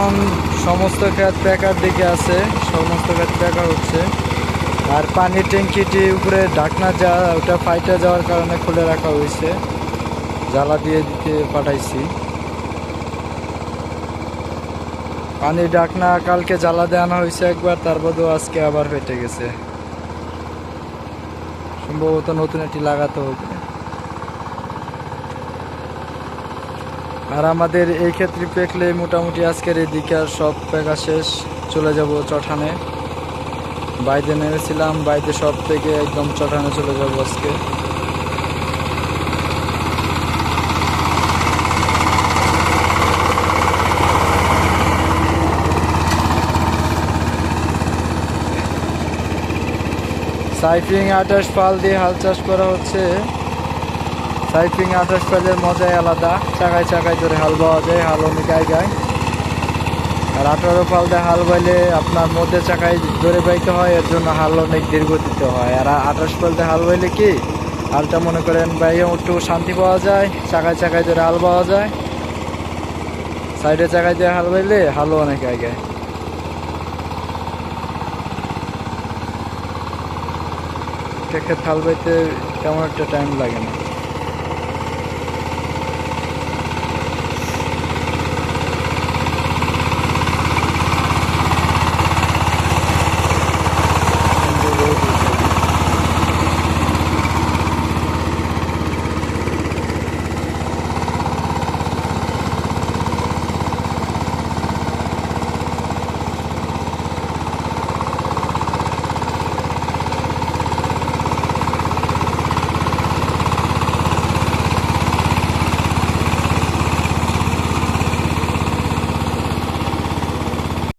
এখন সমস্ত ক্ষেত পেকার দিকে আছে, সমস্ত ক্ষেত পেকা হচ্ছে। আর পানির ট্যাঙ্কিটি উপরে ঢাকনা যা ওটা ফাইটে যাওয়ার কারণে খুলে রাখা হয়েছে, জ্বালা দিয়ে দিতে পাঠাইছি। পানির ঢাকনা কালকে জ্বালা দেওয়ানো হয়েছে একবার, তারপরেও আজকে আবার ফেটে গেছে। সম্ভবত নতুন একটি লাগাতে হবে। আর আমাদের এই ক্ষেত্রে পেকলে মোটামুটি আজকের এদিকে আর সব পেকা শেষ। চলে যাব চঠানে। বাইরে নেমেছিলাম, বাইরে সব থেকে একদম চঠানে চলে যাব আজকে। সাইফিং 28 পাল দিয়ে হাল চাষ করা হচ্ছে। সাইফিং 28 পালের মজাই আলাদা, চাকায় চাকায় ধরে হাল বাওয়া যায়, হাল অনেক গায়। আর 18 পাল দিয়ে হাল বাইলে আপনার মধ্যে চাকায় ধরে বাইতে হয়, এর জন্য হাল অনেক দীর্ঘ দিতে হয়। আর 28 পাল দিয়ে হাল বাইলে কি হালটা মনে করেন বাইরে একটু শান্তি পাওয়া যায়, চাকায় চাকায় ধরে হাল পাওয়া যায়। সাইডে চাকায় দিয়ে হাল বাইলে হালও অনেক আগায়। ক্ষেত হাল বাইতে তেমন একটা টাইম লাগে না।